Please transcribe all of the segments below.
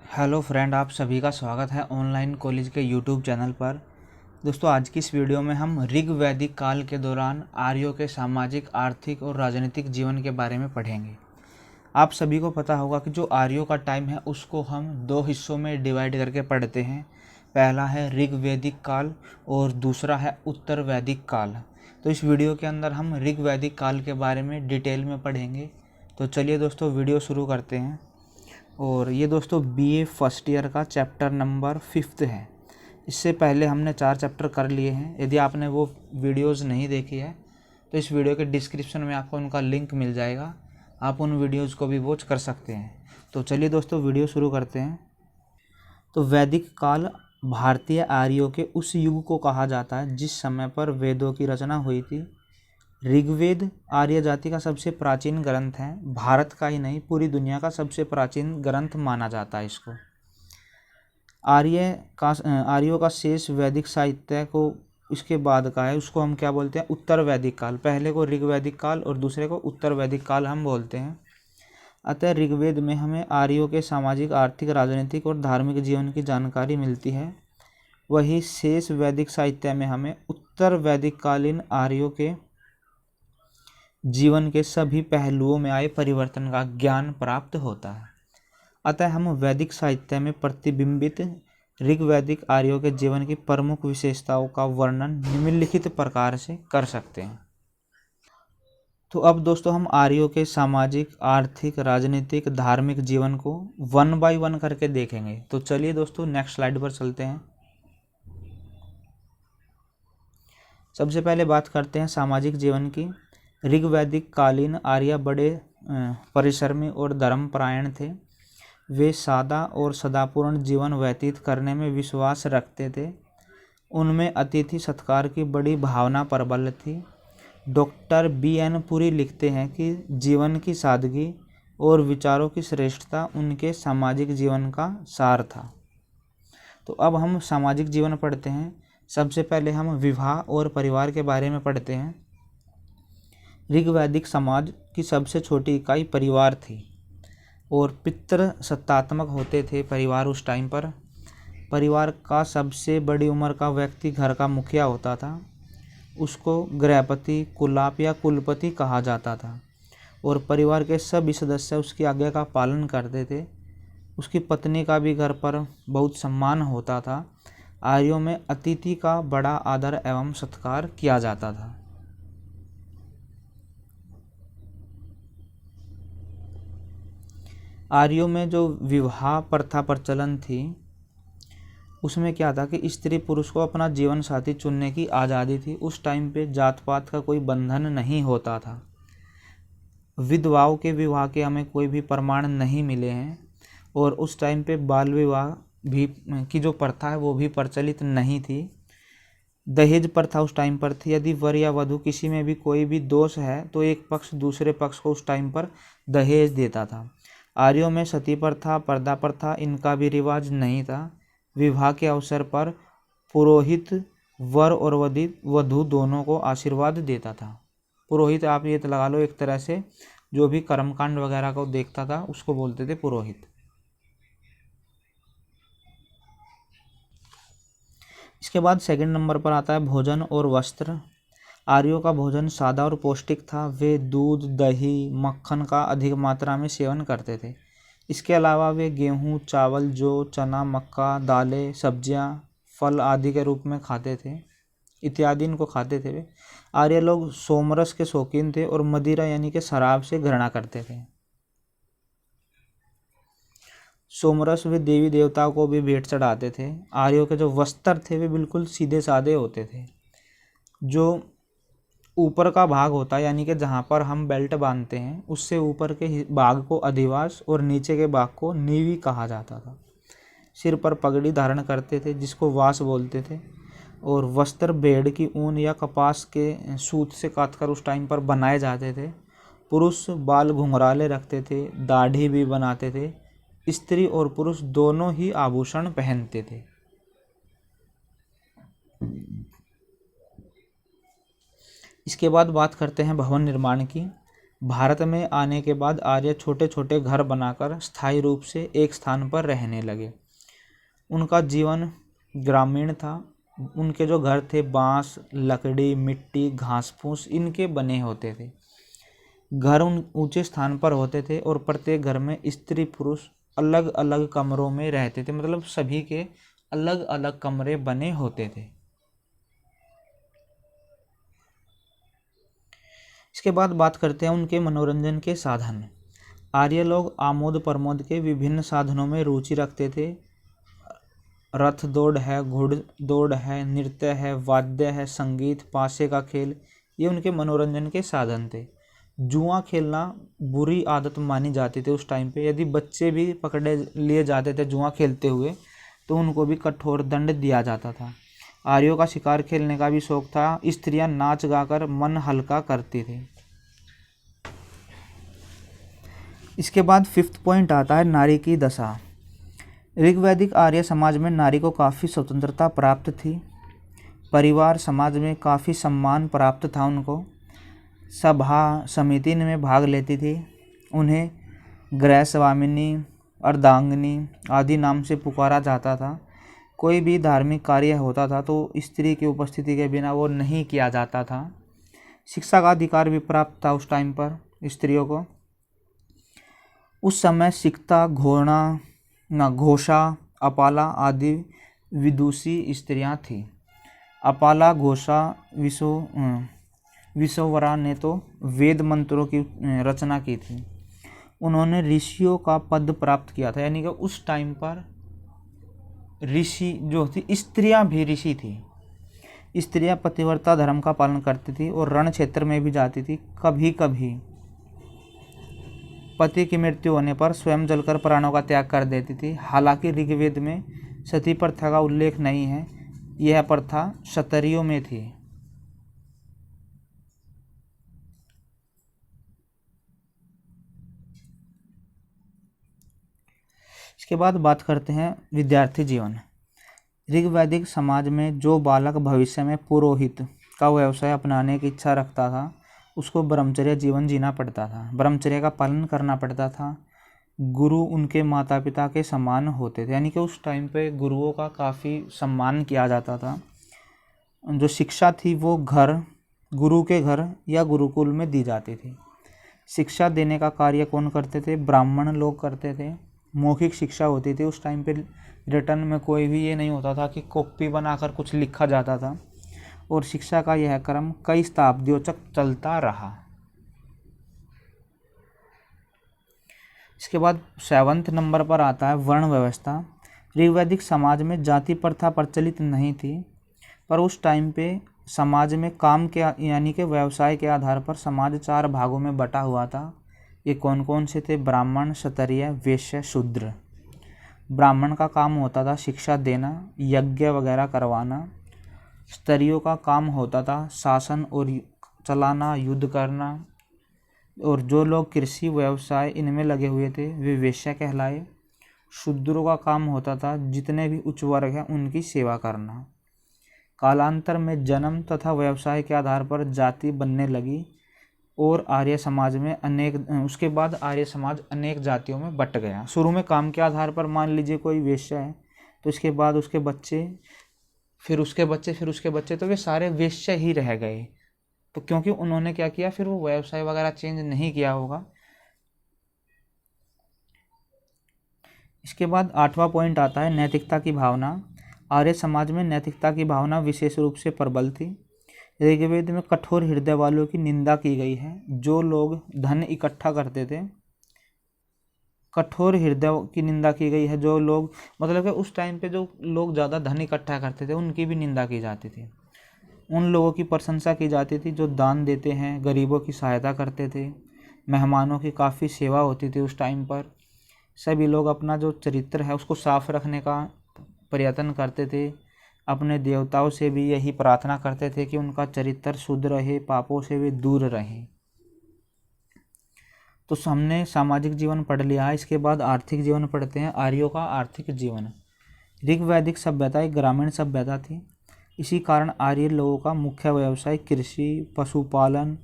Hello friend, आप सभी का स्वागत है ऑनलाइन कॉलेज के यूट्यूब चैनल पर। दोस्तों, आज की इस वीडियो में हम ऋग वैदिक काल के दौरान आर्यों के सामाजिक, आर्थिक और राजनीतिक जीवन के बारे में पढ़ेंगे। आप सभी को पता होगा कि जो आर्यों का टाइम है उसको हम दो हिस्सों में डिवाइड करके पढ़ते हैं। पहला है ऋग वैदिक काल और दूसरा है उत्तर वैदिक काल। तो इस वीडियो के अंदर हम ऋग वैदिक काल के बारे में डिटेल में पढ़ेंगे। तो चलिए दोस्तों, वीडियो शुरू करते हैं। और ये दोस्तों बीए फर्स्ट ईयर का चैप्टर नंबर 5 है। इससे पहले हमने 4 चैप्टर कर लिए हैं। यदि आपने वो वीडियोस नहीं देखी है तो इस वीडियो के डिस्क्रिप्शन में आपको उनका लिंक मिल जाएगा, आप उन वीडियोस को भी वॉच कर सकते हैं। तो चलिए दोस्तों, वीडियो शुरू करते हैं। तो वैदिक काल भारतीय आर्यों के उस युग को कहा जाता है जिस समय पर वेदों की रचना हुई थी। ऋग्वेद आर्य जाति का सबसे प्राचीन ग्रंथ है। भारत का ही नहीं, पूरी दुनिया का सबसे प्राचीन ग्रंथ माना जाता है इसको। आर्यों का शेष वैदिक साहित्य को इसके बाद का है, उसको हम क्या बोलते हैं, उत्तर वैदिक काल। पहले को ऋग वैदिक काल और दूसरे को उत्तर वैदिक काल हम बोलते हैं। अतः ऋग्वेद में हमें आर्यों के सामाजिक, आर्थिक, राजनीतिक और धार्मिक जीवन की जानकारी मिलती है। वही शेष वैदिक साहित्य में हमें उत्तर वैदिक कालीन आर्यों के जीवन के सभी पहलुओं में आए परिवर्तन का ज्ञान प्राप्त होता है। अतः हम वैदिक साहित्य में प्रतिबिंबित ऋग्वैदिक आर्यों के जीवन की प्रमुख विशेषताओं का वर्णन निम्नलिखित प्रकार से कर सकते हैं। तो अब दोस्तों हम आर्यों के सामाजिक, आर्थिक, राजनीतिक, धार्मिक जीवन को 1 बाय 1 करके देखेंगे। तो चलिए दोस्तों, नेक्स्ट स्लाइड पर चलते हैं। सबसे पहले बात करते हैं सामाजिक जीवन की। ऋग्वैदिक कालीन आर्य बड़े परिश्रमी और धर्मपरायण थे। वे सादा और सदापूर्ण जीवन व्यतीत करने में विश्वास रखते थे। उनमें अतिथि सत्कार की बड़ी भावना प्रबल थी। डॉक्टर BN पुरी लिखते हैं कि जीवन की सादगी और विचारों की श्रेष्ठता उनके सामाजिक जीवन का सार था। तो अब हम सामाजिक जीवन पढ़ते हैं। सबसे पहले हम विवाह और परिवार के बारे में पढ़ते हैं। ऋग्वैदिक समाज की सबसे छोटी इकाई परिवार थी और पितृ सत्तात्मक होते थे परिवार उस टाइम पर। परिवार का सबसे बड़ी उम्र का व्यक्ति घर का मुखिया होता था। उसको गृहपति, कुलाप या कुलपति कहा जाता था और परिवार के सभी सदस्य उसकी आज्ञा का पालन करते थे। उसकी पत्नी का भी घर पर बहुत सम्मान होता था। आर्यों में अतिथि का बड़ा आदर एवं सत्कार किया जाता था। आर्यों में जो विवाह प्रथा प्रचलन थी उसमें क्या था कि स्त्री पुरुष को अपना जीवन साथी चुनने की आज़ादी थी। उस टाइम पे जात पात का कोई बंधन नहीं होता था। विधवाओं के विवाह के हमें कोई भी प्रमाण नहीं मिले हैं और उस टाइम पे बाल विवाह भी की जो प्रथा है वो भी प्रचलित नहीं थी। दहेज प्रथा उस टाइम पर थी। यदि वर या वधू किसी में भी कोई भी दोष है तो एक पक्ष दूसरे पक्ष को उस टाइम पर दहेज देता था। आर्यों में सती प्रथा, पर्दा प्रथा, इनका भी रिवाज नहीं था। विवाह के अवसर पर पुरोहित वर और वधू दोनों को आशीर्वाद देता था। पुरोहित आप ये तो लगा लो, एक तरह से जो भी कर्मकांड वगैरह को देखता था उसको बोलते थे पुरोहित। इसके बाद सेकंड नंबर पर आता है भोजन और वस्त्र। आर्यों का भोजन सादा और पौष्टिक था। वे दूध, दही, मक्खन का अधिक मात्रा में सेवन करते थे। इसके अलावा वे गेहूँ, चावल, जौ, चना, मक्का, दालें, सब्जियां, फल आदि के रूप में खाते थे, इत्यादि इनको खाते थे वे। आर्य लोग सोमरस के शौकीन थे और मदिरा यानी कि शराब से घृणा करते थे। सोमरस वे देवी देवताओं को भी भेंट चढ़ाते थे। आर्यों के जो वस्त्र थे वे बिल्कुल सीधे साधे होते थे। जो ऊपर का भाग होता है यानी कि जहाँ पर हम बेल्ट बांधते हैं उससे ऊपर के भाग को अधिवास और नीचे के भाग को नीवी कहा जाता था। सिर पर पगड़ी धारण करते थे जिसको वास बोलते थे और वस्त्र भेड़ की ऊन या कपास के सूत से काटकर उस टाइम पर बनाए जाते थे। पुरुष बाल घुंघराले रखते थे, दाढ़ी भी बनाते थे। स्त्री और पुरुष दोनों ही आभूषण पहनते थे। इसके बाद बात करते हैं भवन निर्माण की। भारत में आने के बाद आर्य छोटे छोटे घर बनाकर स्थायी रूप से एक स्थान पर रहने लगे। उनका जीवन ग्रामीण था। उनके जो घर थे बांस, लकड़ी, मिट्टी, घास फूस इनके बने होते थे। घर उन ऊंचे स्थान पर होते थे और प्रत्येक घर में स्त्री पुरुष अलग अलग कमरों में रहते थे, मतलब सभी के अलग अलग कमरे बने होते थे। इसके बाद बात करते हैं उनके मनोरंजन के साधन। आर्य लोग आमोद प्रमोद के विभिन्न साधनों में रुचि रखते थे। रथ दौड़ है, घुड़ दौड़ है, नृत्य है, वाद्य है, संगीत, पासे का खेल, ये उनके मनोरंजन के साधन थे। जुआ खेलना बुरी आदत मानी जाती थी उस टाइम पे। यदि बच्चे भी पकड़े लिए जाते थे जुआ खेलते हुए तो उनको भी कठोर दंड दिया जाता था। आर्यों का शिकार खेलने का भी शौक था। स्त्रियां नाच गाकर मन हल्का करती थी। इसके बाद 5th पॉइंट आता है नारी की दशा। ऋग्वैदिक आर्य समाज में नारी को काफ़ी स्वतंत्रता प्राप्त थी। परिवार समाज में काफ़ी सम्मान प्राप्त था उनको। सभा समिति में भाग लेती थी। उन्हें गृह स्वामिनी, अर्धांगिनी आदि नाम से पुकारा जाता था। कोई भी धार्मिक कार्य होता था तो स्त्री की उपस्थिति के बिना वो नहीं किया जाता था। शिक्षा का अधिकार भी प्राप्त था उस टाइम पर स्त्रियों को। उस समय सिक्ता, घोषा, अपाला आदि विदुषी स्त्रियां थीं। अपाला, घोषा, विश्ववरा ने तो वेद मंत्रों की रचना की थी। उन्होंने ऋषियों का पद प्राप्त किया था, यानी कि उस टाइम पर ऋषि जो थी, स्त्रियां भी ऋषि थी। स्त्रियां पतिव्रता धर्म का पालन करती थी और रण क्षेत्र में भी जाती थी। कभी कभी पति की मृत्यु होने पर स्वयं जलकर प्राणों का त्याग कर देती थी। हालांकि ऋग्वेद में सती प्रथा का उल्लेख नहीं है, यह प्रथा क्षत्रियों में थी। इसके बाद बात करते हैं विद्यार्थी जीवन। ऋग्वैदिक समाज में जो बालक भविष्य में पुरोहित का व्यवसाय अपनाने की इच्छा रखता था उसको ब्रह्मचर्य जीवन जीना पड़ता था। ब्रह्मचर्य का पालन करना पड़ता था। गुरु उनके माता पिता के समान होते थे, यानी कि उस टाइम पे गुरुओं का काफ़ी सम्मान किया जाता था। जो शिक्षा थी वो गुरु के घर या गुरुकुल में दी जाती थी। शिक्षा देने का कार्य कौन करते थे? ब्राह्मण लोग करते थे। मौखिक शिक्षा होती थी उस टाइम पे। रिटर्न में कोई भी ये नहीं होता था कि कॉपी बनाकर कुछ लिखा जाता था। और शिक्षा का यह क्रम कई शताब्दियों तक चलता रहा। इसके बाद 7वें नंबर पर आता है वर्ण व्यवस्था। ऋग्वैदिक समाज में जाति प्रथा प्रचलित नहीं थी, पर उस टाइम पे समाज में काम के यानी कि व्यवसाय के आधार पर समाज 4 भागों में बटा हुआ था। ये कौन कौन से थे? ब्राह्मण, क्षत्रिय, वैश्य, शूद्र। ब्राह्मण का काम होता था शिक्षा देना, यज्ञ वगैरह करवाना। क्षत्रियों का काम होता था शासन और चलाना, युद्ध करना। और जो लोग कृषि व्यवसाय इनमें लगे हुए थे वे वैश्य कहलाए। शूद्रों का काम होता था जितने भी उच्च वर्ग हैं उनकी सेवा करना। कालांतर में जन्म तथा व्यवसाय के आधार पर जाति बनने लगी और उसके बाद आर्य समाज अनेक जातियों में बट गया। शुरू में काम के आधार पर मान लीजिए कोई वैश्य है तो इसके बाद उसके बच्चे, फिर उसके बच्चे, तो वे सारे वैश्य ही रह गए। तो क्योंकि उन्होंने क्या किया, फिर वो व्यवसाय वगैरह चेंज नहीं किया होगा। इसके बाद 8वां पॉइंट आता है नैतिकता की भावना। आर्य समाज में नैतिकता की भावना विशेष रूप से प्रबल थी। ऋग्वेद में कठोर हृदय वालों की निंदा की गई है। जो लोग धन इकट्ठा करते थे, कठोर हृदय की निंदा की गई है। जो लोग मतलब कि उस टाइम पे जो लोग ज़्यादा धन इकट्ठा करते थे उनकी भी निंदा की जाती थी। उन लोगों की प्रशंसा की जाती थी जो दान देते हैं, गरीबों की सहायता करते थे। मेहमानों की काफ़ी सेवा होती थी उस टाइम पर। सभी लोग अपना जो चरित्र है उसको साफ रखने का प्रयत्न करते थे। अपने देवताओं से भी यही प्रार्थना करते थे कि उनका चरित्र शुद्ध रहे, पापों से वे दूर रहें। तो हमने सामाजिक जीवन पढ़ लिया है। इसके बाद आर्थिक जीवन पढ़ते हैं। आर्यों का आर्थिक जीवन। ऋग्वैदिक सभ्यता एक ग्रामीण सभ्यता थी। इसी कारण आर्य लोगों का मुख्य व्यवसाय कृषि, पशुपालन,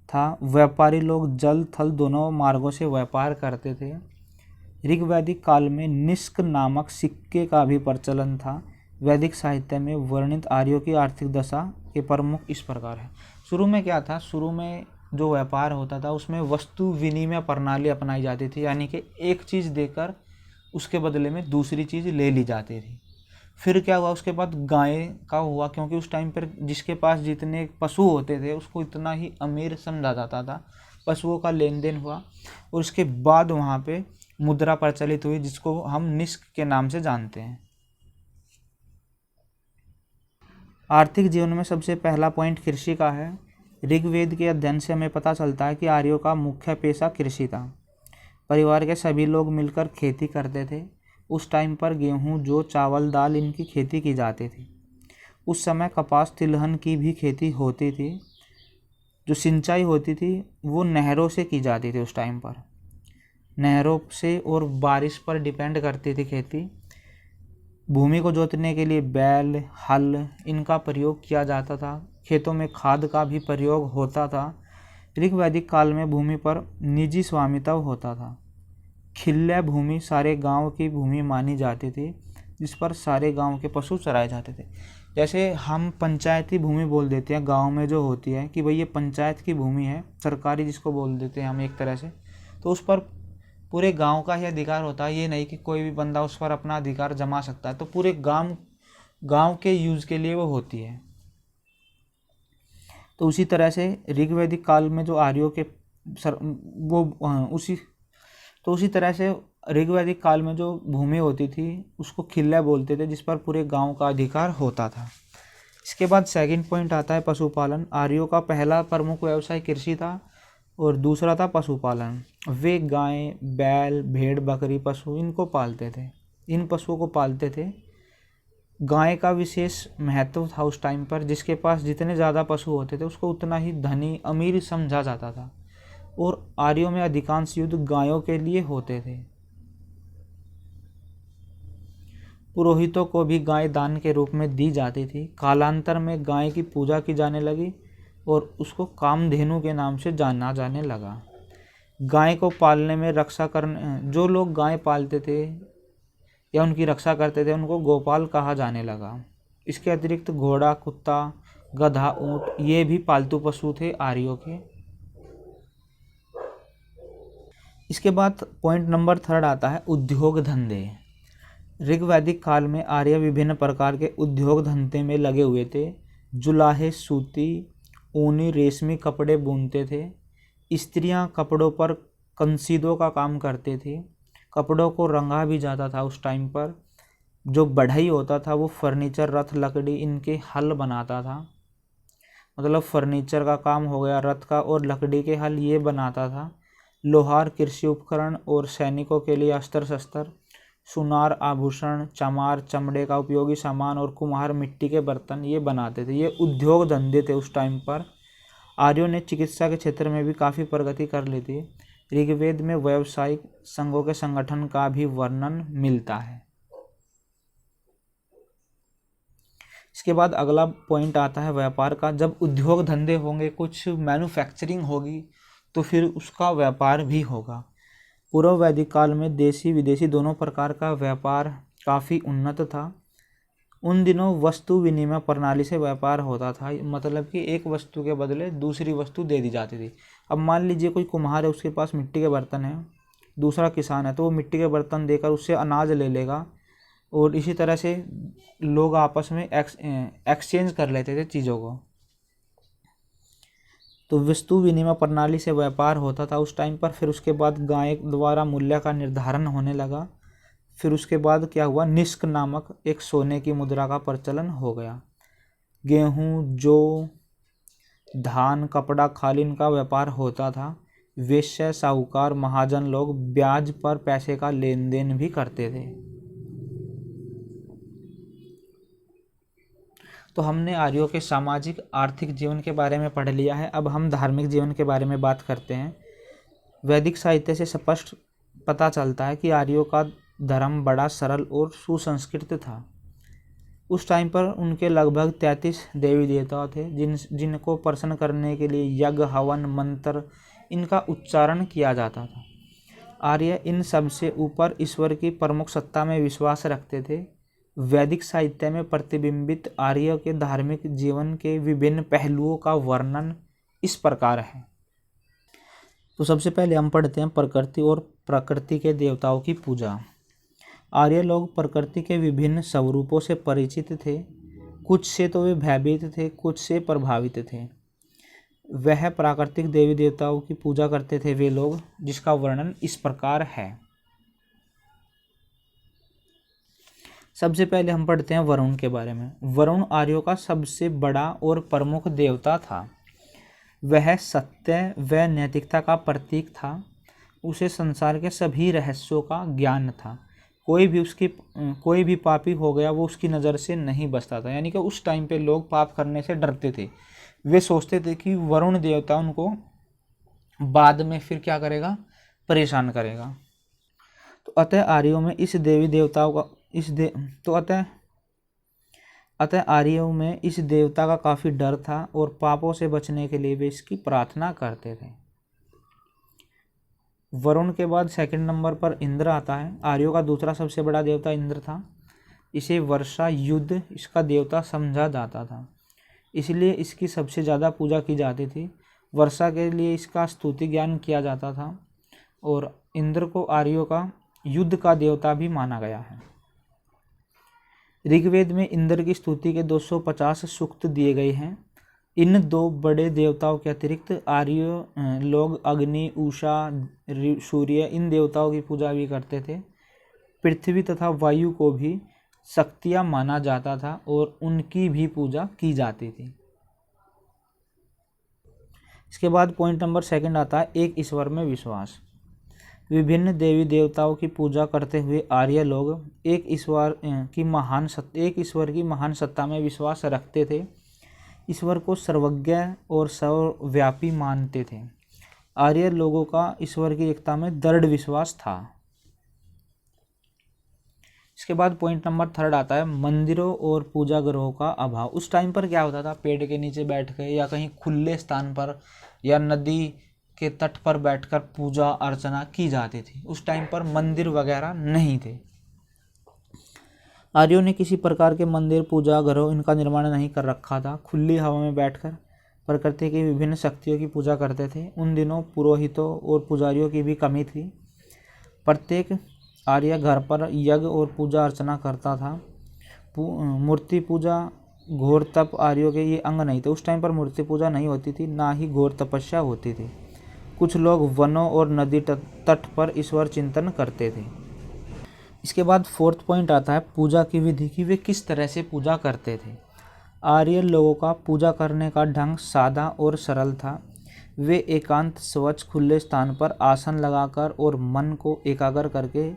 था। व्यापारी लोग जल थल दोनों मार्गों से व्यापार करते थे। ऋग वैदिक काल में निष्क नामक सिक्के का भी प्रचलन था। वैदिक साहित्य में वर्णित आर्यों की आर्थिक दशा के प्रमुख इस प्रकार है। शुरू में क्या था, शुरू में जो व्यापार होता था उसमें वस्तु विनिमय प्रणाली अपनाई जाती थी, यानी कि एक चीज़ देकर उसके बदले में दूसरी चीज़ ले ली जाती थी। फिर क्या हुआ, उसके बाद गाय का हुआ, क्योंकि उस टाइम पर जिसके पास जितने पशु होते थे उसको इतना ही अमीर समझा जाता था। पशुओं का लेन देन हुआ और उसके बाद वहाँ पे मुद्रा प्रचलित हुई, जिसको हम निष्क के नाम से जानते हैं। आर्थिक जीवन में सबसे पहला पॉइंट कृषि का है। ऋग्वेद के अध्ययन से हमें पता चलता है कि आर्यों का मुख्य पेशा कृषि था। परिवार के सभी लोग मिलकर खेती करते थे। उस टाइम पर गेहूँ, जौ, चावल, दाल इनकी खेती की जाती थी। उस समय कपास, तिलहन की भी खेती होती थी। जो सिंचाई होती थी वो नहरों से की जाती थी। उस टाइम पर नहरों से और बारिश पर डिपेंड करती थी खेती। भूमि को जोतने के लिए बैल, हल इनका प्रयोग किया जाता था। खेतों में खाद का भी प्रयोग होता था। ऋग वैदिक काल में भूमि पर निजी स्वामित्व होता था। खिल्य भूमि सारे गांव की भूमि मानी जाती थी, जिस पर सारे गांव के पशु चराए जाते थे। जैसे हम पंचायती भूमि बोल देते हैं गांव में जो होती है कि भाई ये पंचायत की भूमि है, सरकारी जिसको बोल देते हैं हम एक तरह से, तो उस पर पूरे गांव का ही अधिकार होता है। ये नहीं कि कोई भी बंदा उस पर अपना अधिकार जमा सकता है, तो पूरे गांव के यूज़ के लिए वो होती है। तो उसी तरह से ऋग्वैदिक काल में जो आर्यों के उसी तरह से ऋग्वैदिक काल में जो भूमि होती थी उसको खिल्ला बोलते थे, जिस पर पूरे गांव का अधिकार होता था। इसके बाद सेकंड पॉइंट आता है पशुपालन। आर्यों का पहला प्रमुख व्यवसाय कृषि था और दूसरा था पशुपालन। वे गाय, बैल, भेड़, बकरी, पशु इनको पालते थे। इन पशुओं को पालते थे। गाय का विशेष महत्व था उस टाइम पर। जिसके पास जितने ज़्यादा पशु होते थे उसको उतना ही धनी, अमीर समझा जाता था। और आर्यों में अधिकांश युद्ध गायों के लिए होते थे। पुरोहितों को भी गाय दान के रूप में दी जाती थी। कालांतर में गाय की पूजा की जाने लगी और उसको कामधेनु के नाम से जाना जाने लगा। गाय को पालने में रक्षा करने जो लोग गाय पालते थे या उनकी रक्षा करते थे उनको गोपाल कहा जाने लगा। इसके अतिरिक्त घोड़ा, कुत्ता, गधा, ऊंट ये भी पालतू पशु थे आर्यों के। इसके बाद पॉइंट नंबर थर्ड आता है उद्योग धंधे। ऋग्वैदिक काल में आर्य विभिन्न प्रकार के उद्योग धंधे में लगे हुए थे। जुलाहे सूती, ऊनी, रेशमी कपड़े बुनते थे। स्त्रियां कपड़ों पर कंसीदों का काम करती थी। कपड़ों को रंगा भी जाता था उस टाइम पर। जो बढ़ई होता था वो फर्नीचर, रथ, लकड़ी इनके हल बनाता था। मतलब फर्नीचर का काम हो गया, रथ का, और लकड़ी के हल ये बनाता था। लोहार कृषि उपकरण और सैनिकों के लिए अस्त्र शस्त्र, सुनार, आभूषण, चमार, चमड़े का उपयोगी सामान, और कुम्हार मिट्टी के बर्तन ये बनाते थे। ये उद्योग धंधे थे उस टाइम पर। आर्यों ने चिकित्सा के क्षेत्र में भी काफ़ी प्रगति कर ली थी। ऋग्वेद में व्यावसायिक संघों के संगठन का भी वर्णन मिलता है। इसके बाद अगला पॉइंट आता है व्यापार का। जब उद्योग धंधे होंगे, कुछ मैन्युफैक्चरिंग होगी, तो फिर उसका व्यापार भी होगा। पूर्व वैदिक काल में देशी विदेशी दोनों प्रकार का व्यापार काफ़ी उन्नत था। उन दिनों वस्तु विनिमय प्रणाली से व्यापार होता था। मतलब कि एक वस्तु के बदले दूसरी वस्तु दे दी जाती थी। अब मान लीजिए कोई कुम्हार है, उसके पास मिट्टी के बर्तन है, दूसरा किसान है, तो वो मिट्टी के बर्तन देकर उससे अनाज ले लेगा। और इसी तरह से लोग आपस में एक्सचेंज कर लेते थे चीज़ों को। तो वस्तु विनिमय प्रणाली से व्यापार होता था उस टाइम पर। फिर उसके बाद गाय द्वारा मूल्य का निर्धारण होने लगा। फिर उसके बाद क्या हुआ, निष्क नामक एक सोने की मुद्रा का प्रचलन हो गया। गेहूँ, जौ, धान, कपड़ा, कालीन का व्यापार होता था। वेश्या, साहूकार, महाजन लोग ब्याज पर पैसे का लेन देन भी करते थे। तो हमने आर्यों के सामाजिक आर्थिक जीवन के बारे में पढ़ लिया है। अब हम धार्मिक जीवन के बारे में बात करते हैं। वैदिक साहित्य से स्पष्ट पता चलता है कि आर्यों का धर्म बड़ा सरल और सुसंस्कृत था। उस टाइम पर उनके लगभग 33 देवी देवता थे जिनको प्रसन्न करने के लिए यज्ञ, हवन, मंत्र इनका उच्चारण किया जाता था। आर्य इन सबसे ऊपर ईश्वर की प्रमुख सत्ता में विश्वास रखते थे। वैदिक साहित्य में प्रतिबिंबित आर्यों के धार्मिक जीवन के विभिन्न पहलुओं का वर्णन इस प्रकार है। तो सबसे पहले हम पढ़ते हैं प्रकृति और प्रकृति के देवताओं की पूजा। आर्य लोग प्रकृति के विभिन्न स्वरूपों से परिचित थे। कुछ से तो वे भयभीत थे, कुछ से प्रभावित थे। वह प्राकृतिक देवी देवताओं की पूजा करते थे वे लोग, जिसका वर्णन इस प्रकार है। सबसे पहले हम पढ़ते हैं वरुण के बारे में। वरुण आर्यों का सबसे बड़ा और प्रमुख देवता था। वह सत्य व नैतिकता का प्रतीक था। उसे संसार के सभी रहस्यों का ज्ञान था। कोई भी पापी हो गया वो उसकी नज़र से नहीं बचता था। यानी कि उस टाइम पे लोग पाप करने से डरते थे। वे सोचते थे कि वरुण देवता उनको बाद में फिर क्या करेगा, परेशान करेगा। तो अतः आर्यों में इस देवी देवताओं का अतः आर्यों में इस देवता का काफ़ी डर था और पापों से बचने के लिए वे इसकी प्रार्थना करते थे। वरुण के बाद सेकंड नंबर पर इंद्र आता है। आर्यों का दूसरा सबसे बड़ा देवता इंद्र था। इसे वर्षा, युद्ध इसका देवता समझा जाता था, इसलिए इसकी सबसे ज़्यादा पूजा की जाती थी। वर्षा के लिए इसका स्तुति ज्ञान किया जाता था और इंद्र को आर्यों का युद्ध का देवता भी माना गया है। ऋग्वेद में इंद्र की स्तुति के 250 सूक्त दिए गए हैं। इन दो बड़े देवताओं के अतिरिक्त आर्य लोग अग्नि, उषा, सूर्य इन देवताओं की पूजा भी करते थे। पृथ्वी तथा वायु को भी शक्तियाँ माना जाता था और उनकी भी पूजा की जाती थी। इसके बाद पॉइंट नंबर सेकंड आता है एक ईश्वर में विश्वास। विभिन्न देवी देवताओं की पूजा करते हुए आर्य लोग एक ईश्वर की महान सत्ता में विश्वास रखते थे। ईश्वर को सर्वज्ञ और सर्वव्यापी मानते थे। आर्य लोगों का ईश्वर की एकता में दृढ़ विश्वास था। इसके बाद पॉइंट नंबर थर्ड आता है मंदिरों और पूजा गृहों का अभाव। उस टाइम पर क्या होता था, पेड़ के नीचे बैठ के या कहीं खुले स्थान पर या नदी के तट पर बैठकर पूजा अर्चना की जाती थी। उस टाइम पर मंदिर वगैरह नहीं थे। आर्यों ने किसी प्रकार के मंदिर, पूजा घरों इनका निर्माण नहीं कर रखा था। खुली हवा में बैठकर प्रकृति की विभिन्न शक्तियों की पूजा करते थे। उन दिनों पुरोहितों और पुजारियों की भी कमी थी। प्रत्येक आर्य घर पर यज्ञ और पूजा अर्चना करता था। मूर्ति पूजा, घोर तप आर्यों के ये अंग नहीं थे। उस टाइम पर मूर्ति पूजा नहीं होती थी, ना ही घोर तपस्या होती थी। कुछ लोग वनों और नदी तट पर ईश्वर चिंतन करते थे। इसके बाद फोर्थ पॉइंट आता है पूजा की विधि की वे किस तरह से पूजा करते थे। आर्य लोगों का पूजा करने का ढंग सादा और सरल था। वे एकांत, स्वच्छ, खुले स्थान पर आसन लगाकर और मन को एकाग्र करके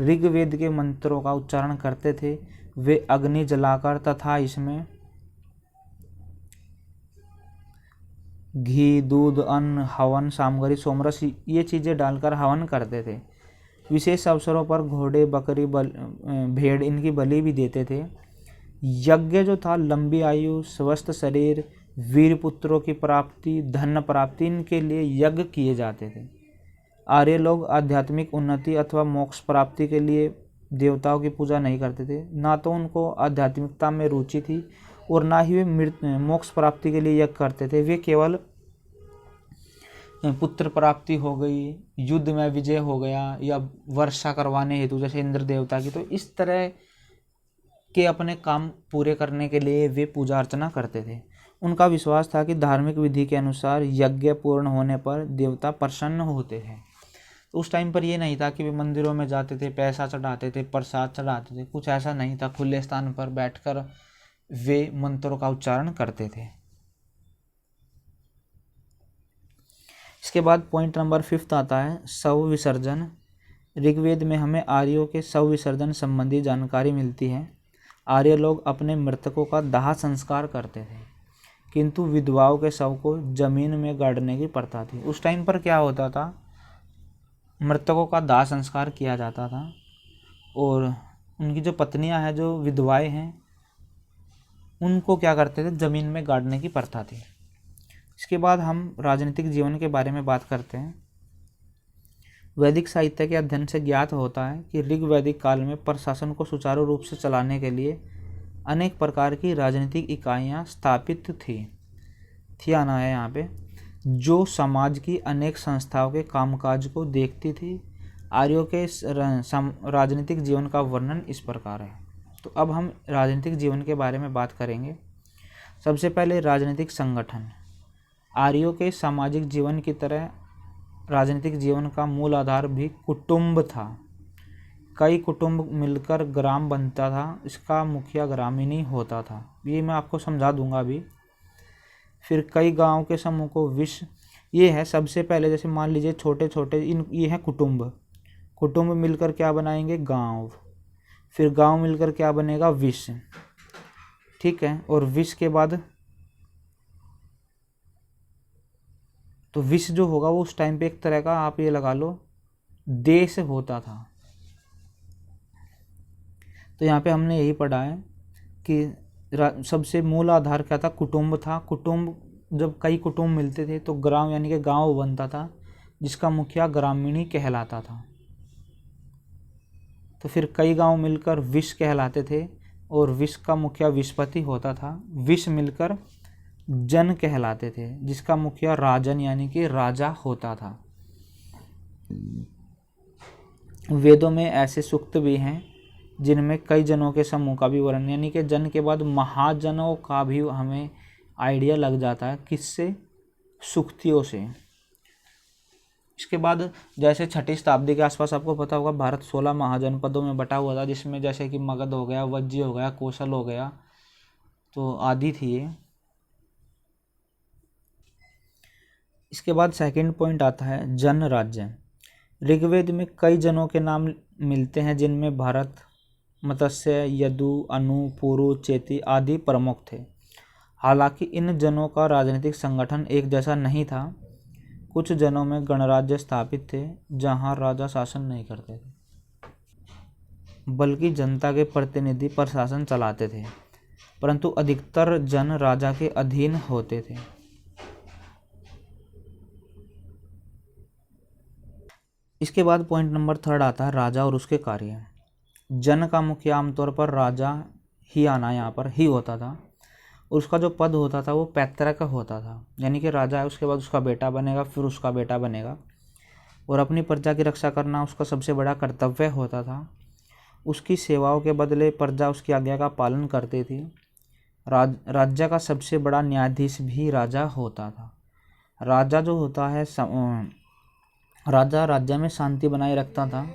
ऋग्वेद के मंत्रों का उच्चारण करते थे। वे अग्नि जलाकर तथा इसमें घी, दूध, अन्न, हवन सामग्री, सोमरस ये चीज़ें डालकर हवन करते थे। विशेष अवसरों पर घोड़े, बकरी, भेड़ इनकी बलि भी देते थे। यज्ञ जो था लंबी आयु, स्वस्थ शरीर, वीर पुत्रों की प्राप्ति, धन प्राप्ति इनके लिए यज्ञ किए जाते थे। आर्य लोग आध्यात्मिक उन्नति अथवा मोक्ष प्राप्ति के लिए देवताओं की पूजा नहीं करते थे। ना तो उनको आध्यात्मिकता में रुचि थी और ना ही वे मोक्ष प्राप्ति के लिए यज्ञ करते थे। वे केवल पुत्र प्राप्ति हो गई, युद्ध में विजय हो गया या वर्षा करवाने हेतु जैसे इंद्र देवता की, तो इस तरह के अपने काम पूरे करने के लिए वे पूजा अर्चना करते थे। उनका विश्वास था कि धार्मिक विधि के अनुसार यज्ञ पूर्ण होने पर देवता प्रसन्न होते हैं। तो उस टाइम पर ये नहीं था कि वे मंदिरों में जाते थे, पैसा चढ़ाते थे, प्रसाद चढ़ाते थे, कुछ ऐसा नहीं था। खुले स्थान पर बैठकर वे मंत्रों का उच्चारण करते थे। इसके बाद पॉइंट नंबर फिफ्थ आता है शव विसर्जन। ऋग्वेद में हमें आर्यों के शव विसर्जन संबंधी जानकारी मिलती है। आर्य लोग अपने मृतकों का दाह संस्कार करते थे, किंतु विधवाओं के शव को जमीन में गाड़ने की प्रथा थी। उस टाइम पर क्या होता था, मृतकों का दाह संस्कार किया जाता था और उनकी जो पत्नियां हैं, जो विधवाएं हैं, उनको क्या करते थे, ज़मीन में गाड़ने की प्रथा थी। इसके बाद हम राजनीतिक जीवन के बारे में बात करते हैं। वैदिक साहित्य के अध्ययन से ज्ञात होता है कि ऋग वैदिक काल में प्रशासन को सुचारू रूप से चलाने के लिए अनेक प्रकार की राजनीतिक इकाइयाँ स्थापित थी आना है यहाँ पे, जो समाज की अनेक संस्थाओं के कामकाज को देखती थी। आर्यों के राजनीतिक जीवन का वर्णन इस प्रकार है। तो अब हम राजनीतिक जीवन के बारे में बात करेंगे। सबसे पहले राजनीतिक संगठन। आर्यों के सामाजिक जीवन की तरह राजनीतिक जीवन का मूल आधार भी कुटुंब था। कई कुटुंब मिलकर ग्राम बनता था, इसका मुखिया ग्रामीणी होता था। ये मैं आपको समझा दूंगा अभी। फिर कई गांव के समूह को विश्व, ये है सबसे पहले, जैसे मान लीजिए छोटे छोटे ये हैं कुटुंब। कुटुंब मिलकर क्या बनाएंगे, गांव। फिर गांव मिलकर क्या बनेगा, विश्व। ठीक है। और विश्व के बाद तो विश्व जो होगा वो उस टाइम पे एक तरह का, आप ये लगा लो, देश होता था। तो यहाँ पे हमने यही पढ़ा है कि सबसे मूल आधार क्या था, कुटुंब था। कुटुंब, जब कई कुटुंब मिलते थे तो ग्राम यानी कि गांव बनता था, जिसका मुखिया ग्रामीणी कहलाता था। तो फिर कई गांव मिलकर विश्व कहलाते थे और विश्व का मुखिया विश्वपति होता था। विश्व मिलकर जन कहलाते थे, जिसका मुखिया राजन यानी कि राजा होता था। वेदों में ऐसे सूक्त भी हैं जिनमें कई जनों के समूह का भी वर्णन, यानी कि जन के बाद महाजनों का भी हमें आइडिया लग जाता है। किससे, सूक्तियों से। इसके बाद जैसे 6ठी शताब्दी के आसपास आपको पता होगा भारत 16 महाजनपदों में बटा हुआ था, जिसमें जैसे कि मगध हो गया, वज्जी हो गया, कौशल हो गया, तो आदि थी ये। इसके बाद सेकंड पॉइंट आता है जन राज्य। ऋग्वेद में कई जनों के नाम मिलते हैं, जिनमें भरत, मत्स्य, यदु, अनु, पुरु, चेती आदि प्रमुख थे। हालांकि इन जनों का राजनीतिक संगठन एक जैसा नहीं था। कुछ जनों में गणराज्य स्थापित थे, जहां राजा शासन नहीं करते थे, बल्कि जनता के प्रतिनिधि प्रशासन चलाते थे, परंतु अधिकतर जन राजा के अधीन होते थे। इसके बाद पॉइंट नंबर 3 आता है राजा और उसके कार्य। जन का मुखिया आमतौर पर राजा ही, आना यहाँ पर ही होता था, और उसका जो पद होता था वो पैतृक होता था, यानी कि राजा है, उसके बाद उसका बेटा बनेगा, फिर उसका बेटा बनेगा, और अपनी प्रजा की रक्षा करना उसका सबसे बड़ा कर्तव्य होता था। उसकी सेवाओं के बदले प्रजा उसकी आज्ञा का पालन करती थी। राज्य का सबसे बड़ा न्यायाधीश भी राजा होता था। राजा जो होता है, राजा राज्य में शांति बनाए रखता था,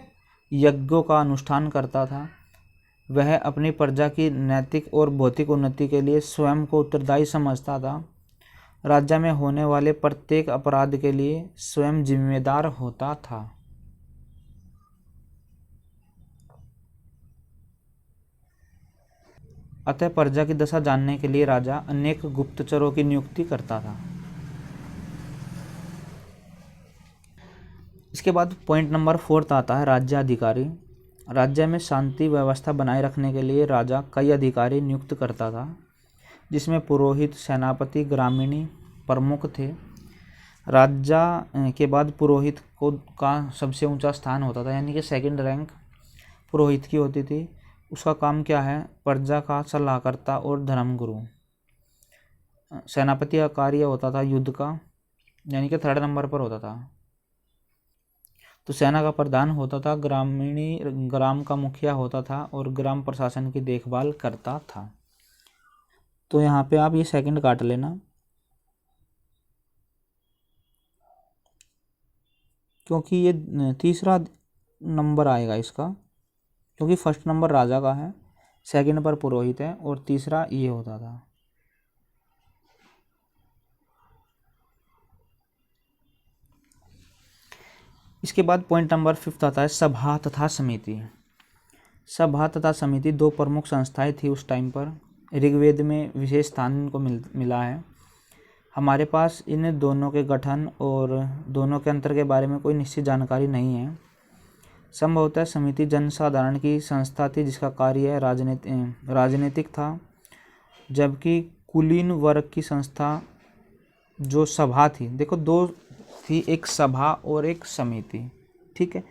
यज्ञों का अनुष्ठान करता था। वह अपनी प्रजा की नैतिक और भौतिक उन्नति के लिए स्वयं को उत्तरदायी समझता था। राज्य में होने वाले प्रत्येक अपराध के लिए स्वयं जिम्मेदार होता था। अतः प्रजा की दशा जानने के लिए राजा अनेक गुप्तचरों की नियुक्ति करता था। इसके बाद पॉइंट नंबर 4 आता है राज्याधिकारी। राज्य में शांति व्यवस्था बनाए रखने के लिए राजा कई अधिकारी नियुक्त करता था, जिसमें पुरोहित, सेनापति, ग्रामीणी प्रमुख थे। राजा के बाद पुरोहित का सबसे ऊंचा स्थान होता था, यानी कि सेकंड रैंक पुरोहित की होती थी। उसका काम क्या है, प्रजा का सलाहकर्ता और धर्मगुरु। सेनापति का कार्य होता था युद्ध का, यानी कि 3rd नंबर पर होता था। तो सेना का प्रधान होता था, ग्रामीणी ग्राम का मुखिया होता था और ग्राम प्रशासन की देखभाल करता था। तो यहाँ पे आप ये सेकंड काट लेना, क्योंकि ये तीसरा नंबर आएगा इसका, क्योंकि फर्स्ट नंबर राजा का है, सेकंड पर पुरोहित है और तीसरा ये होता था। इसके बाद पॉइंट नंबर 5 आता है सभा तथा समिति। सभा तथा समिति 2 प्रमुख संस्थाएं थी उस टाइम पर। ऋग्वेद में विशेष स्थान इनको मिला है। हमारे पास इन दोनों के गठन और दोनों के अंतर के बारे में कोई निश्चित जानकारी नहीं है। संभवतः समिति जनसाधारण की संस्था थी, जिसका कार्य राजनीतिक था। जबकि कुलीन वर्ग की संस्था जो सभा थी, देखो दो थी, एक सभा और एक समिति, ठीक है।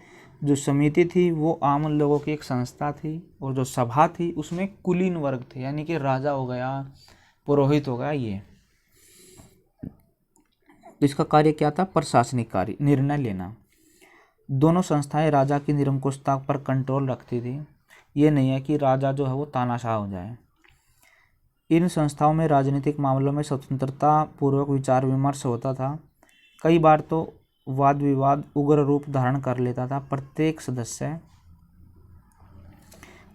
जो समिति थी वो आम लोगों की एक संस्था थी, और जो सभा थी उसमें कुलीन वर्ग थे, यानी कि राजा हो गया, पुरोहित हो गया, ये। तो इसका कार्य क्या था? प्रशासनिक कार्य, निर्णय लेना। दोनों संस्थाएं राजा की निरंकुशता पर कंट्रोल रखती थी। ये नहीं है कि राजा जो है वो तानाशाह हो जाए। इन संस्थाओं में राजनीतिक मामलों में स्वतंत्रता पूर्वक विचार विमर्श होता था। कई बार तो वाद विवाद उग्र रूप धारण कर लेता था। प्रत्येक सदस्य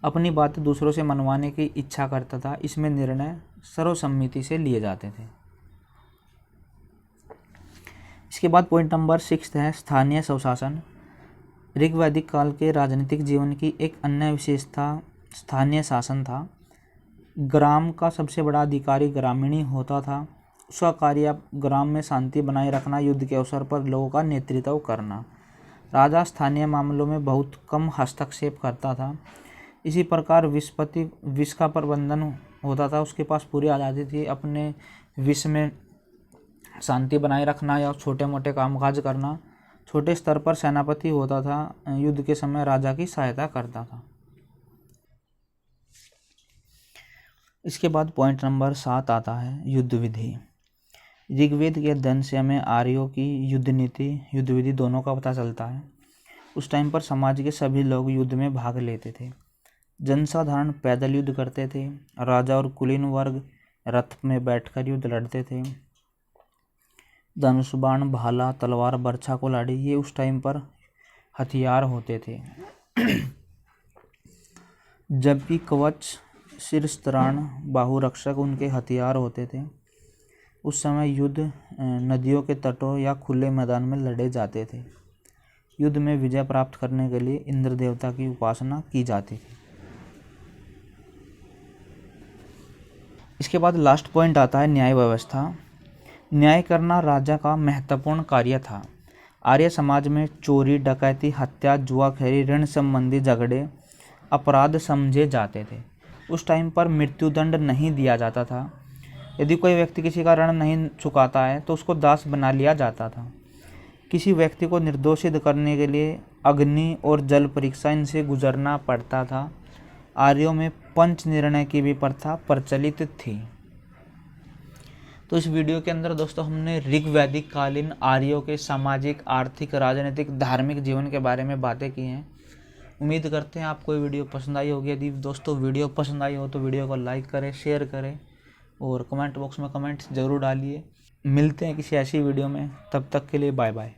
अपनी बात दूसरों से मनवाने की इच्छा करता था। इसमें निर्णय सर्वसम्मति से लिए जाते थे। इसके बाद पॉइंट नंबर 6 है स्थानीय स्वशासन। ऋग्वैदिक काल के राजनीतिक जीवन की एक अन्य विशेषता स्थानीय शासन था। ग्राम का सबसे बड़ा अधिकारी ग्रामीणी होता था। उसका कार्य ग्राम में शांति बनाए रखना, युद्ध के अवसर पर लोगों का नेतृत्व करना। राजा स्थानीय मामलों में बहुत कम हस्तक्षेप करता था। इसी प्रकार विष का प्रबंधन होता था। उसके पास पूरी आज़ादी थी अपने विष में शांति बनाए रखना या छोटे मोटे कामकाज करना। छोटे स्तर पर सेनापति होता था, युद्ध के समय राजा की सहायता करता था। इसके बाद पॉइंट नंबर 7 आता है युद्ध विधि। ऋग्वेद के अध्ययन से हमें आर्यों की युद्ध नीति, युद्ध विधि दोनों का पता चलता है। उस टाइम पर समाज के सभी लोग युद्ध में भाग लेते थे। जनसाधारण पैदल युद्ध करते थे। राजा और कुलीन वर्ग रथ में बैठकर युद्ध लड़ते थे। धनुष, बाण, भाला, तलवार, बर्छा, कुल्हाड़ी ये उस टाइम पर हथियार होते थे। जबकि कवच, शिरस्त्राण, बाहुरक्षक उनके हथियार होते थे। उस समय युद्ध नदियों के तटों या खुले मैदान में लड़े जाते थे। युद्ध में विजय प्राप्त करने के लिए इंद्र देवता की उपासना की जाती थी। इसके बाद लास्ट पॉइंट आता है न्याय व्यवस्था। न्याय करना राजा का महत्वपूर्ण कार्य था। आर्य समाज में चोरी, डकैती, हत्या, जुआखेरी, ऋण संबंधी झगड़े अपराध समझे जाते थे। उस टाइम पर मृत्युदंड नहीं दिया जाता था। यदि कोई व्यक्ति किसी का ऋण नहीं चुकाता है तो उसको दास बना लिया जाता था। किसी व्यक्ति को निर्दोषित करने के लिए अग्नि और जल परीक्षा इनसे गुजरना पड़ता था। आर्यों में पंच निर्णय की भी प्रथा प्रचलित थी। तो इस वीडियो के अंदर दोस्तों हमने ऋग्वैदिक कालीन आर्यों के सामाजिक, आर्थिक, राजनीतिक, धार्मिक जीवन के बारे में बातें की हैं। उम्मीद करते हैं आपको ये वीडियो पसंद आई होगी। यदि दोस्तों वीडियो पसंद आई हो तो वीडियो को लाइक करें, शेयर करें और कमेंट बॉक्स में कमेंट्स ज़रूर डालिए। मिलते हैं किसी ऐसी वीडियो में, तब तक के लिए बाय बाय।